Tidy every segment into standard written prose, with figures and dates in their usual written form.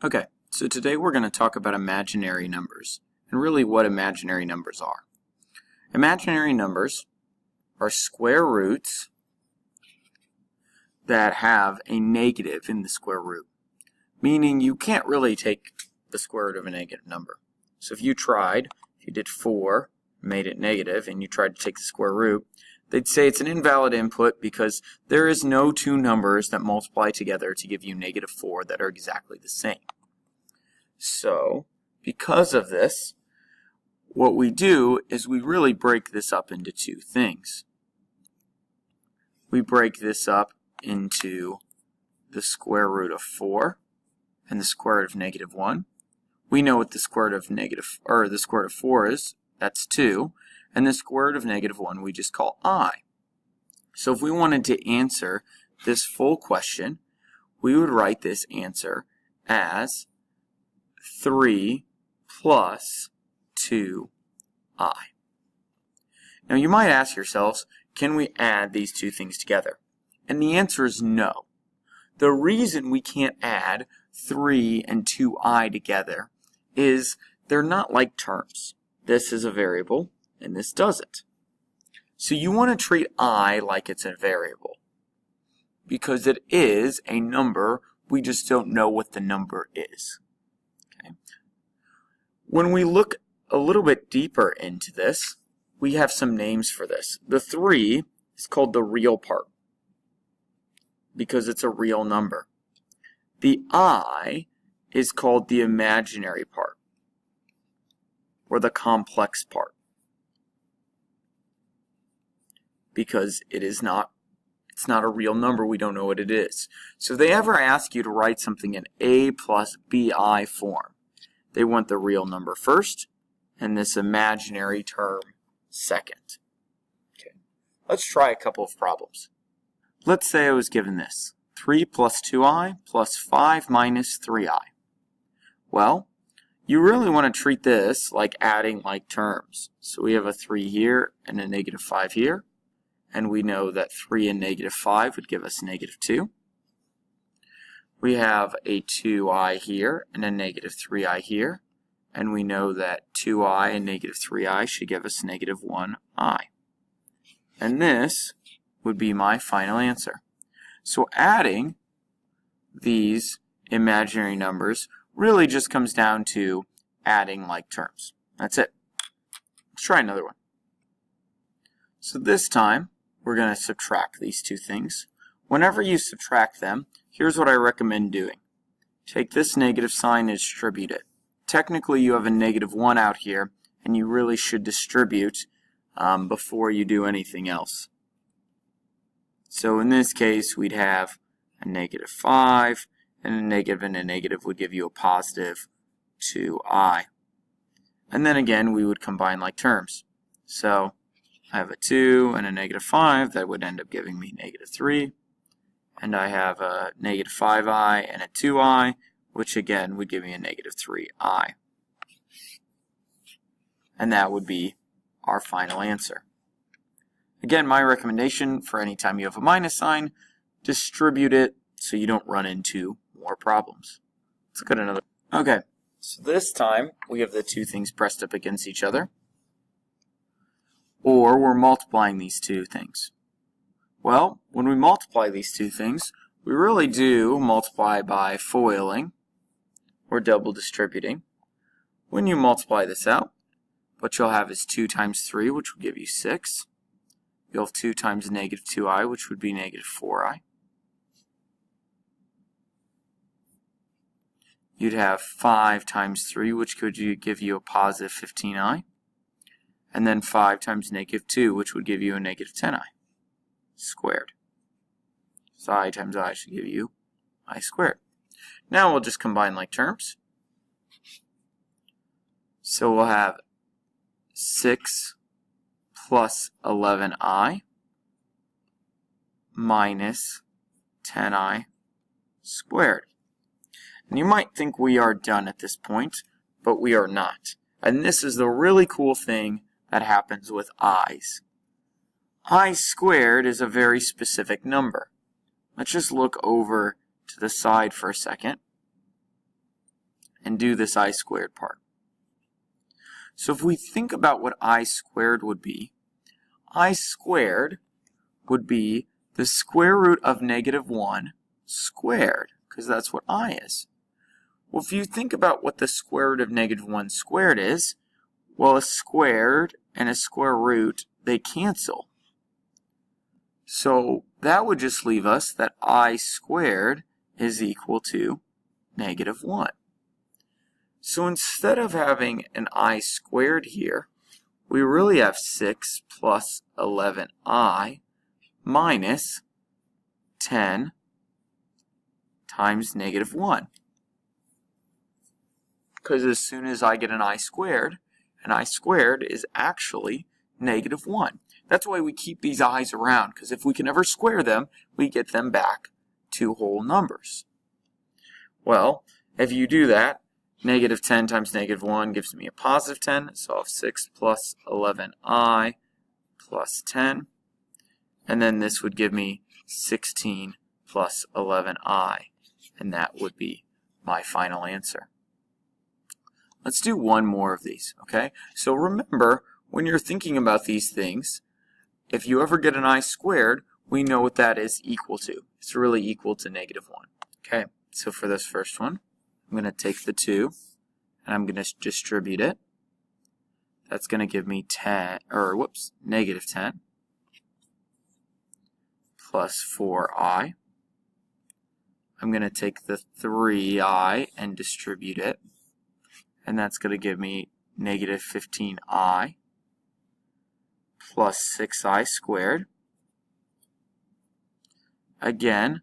Okay, so today we're going to talk about imaginary numbers, and really what imaginary numbers are. Imaginary numbers are square roots that have a negative in the square root, meaning you can't really take the square root of a negative number. So if you did 4, made it negative, and you tried to take the square root, they'd say it's an invalid input because there is no two numbers that multiply together to give you -4 that are exactly the same. So, because of this, what we do is we really break this up into two things. We break this up into the square root of 4 and the square root of -1. We know what the square root of the square root of 4 is. That's 2. And the square root of -1 we just call I. So if we wanted to answer this full question, we would write this answer as 3 plus 2I. Now you might ask yourselves, can we add these two things together? And the answer is no. The reason we can't add 3 and 2I together is they're not like terms. This is a variable and this doesn't. So you want to treat I like it's a variable because it is a number, we just don't know what the number is. Okay. When we look a little bit deeper into this, we have some names for this. The 3 is called the real part because it's a real number. The I is called the imaginary part or the complex part because it's not a real number, we don't know what it is. So if they ever ask you to write something in A plus BI form, they want the real number first and this imaginary term second. Okay. Let's try a couple of problems. Let's say I was given this, 3 plus 2I plus 5 minus 3I. Well, you really want to treat this like adding like terms. So we have a 3 here and a -5 here. And we know that 3 and -5 would give us -2. We have a 2i here and a -3i here. And we know that 2i and -3i should give us -1i. And this would be my final answer. So adding these imaginary numbers really just comes down to adding like terms. That's it. Let's try another one. So this time, we're going to subtract these two things. Whenever you subtract them, here's what I recommend doing. Take this negative sign and distribute it. Technically, you have a -1 out here, and you really should distribute before you do anything else. So in this case, we'd have a -5, and a negative would give you a positive 2i. And then again, we would combine like terms. So I have a 2 and a -5, that would end up giving me -3. And I have a -5i and a 2i, which again would give me a -3i. And that would be our final answer. Again, my recommendation for any time you have a minus sign, distribute it so you don't run into more problems. Let's look at another. Okay, so this time we have the two things pressed up against each other. Or we're multiplying these two things. Well, when we multiply these two things, we really do multiply by foiling or double distributing. When you multiply this out, what you'll have is 2 times 3, which will give you 6. You'll have 2 times -2i, which would be -4i. You'd have 5 times 3, which could give you a positive 15i. And then 5 times -2, which would give you a -10i squared. So I times I should give you I squared. Now we'll just combine like terms. So we'll have 6 plus 11i minus 10i squared. And you might think we are done at this point, but we are not. And this is the really cool thing that happens with i's. I squared is a very specific number. Let's just look over to the side for a second. and do this I squared part. So if we think about what I squared would be, I squared would be the square root of -1 squared, because that's what I is. Well, if you think about what the square root of -1 squared is, well, a squared and a square root, they cancel. So that would just leave us that I squared is equal to -1. So instead of having an I squared here, we really have 6 plus 11I minus 10 times -1. Because as soon as I get an I squared is actually -1. That's why we keep these i's around, because if we can ever square them, we get them back to whole numbers. Well, if you do that, -10 times -1 gives me a positive 10, so I'll have 6 plus 11I plus 10, and then this would give me 16 plus 11I, and that would be my final answer. Let's do one more of these, okay? So remember, when you're thinking about these things, if you ever get an I squared, we know what that is equal to. It's really equal to -1. Okay, so for this first one, I'm going to take the 2, and I'm going to distribute it. That's going to give me -10 plus 4I. I'm going to take the 3I and distribute it, and that's going to give me -15I plus 6I squared. Again,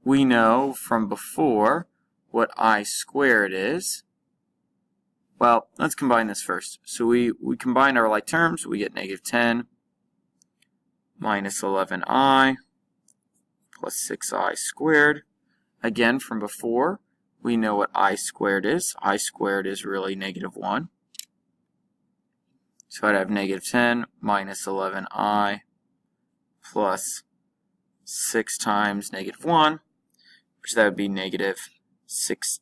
we know from before what I squared is. Well, let's combine this first. So we combine our like terms. We get -10 minus 11I plus 6I squared. Again, from before, we know what I squared is. I squared is really -1. So I'd have -10 minus 11I plus 6 times -1, which that would be -6.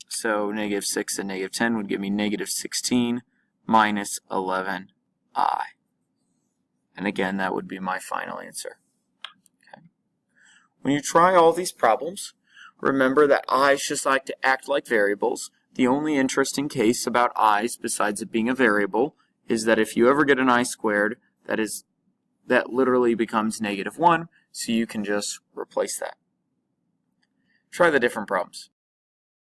So -6 and -10 would give me -16 minus 11I. And again, that would be my final answer. Okay. When you try all these problems, remember that i's just like to act like variables. The only interesting case about i's, besides it being a variable, is that if you ever get an I squared, that literally becomes -1, so you can just replace that. Try the different problems.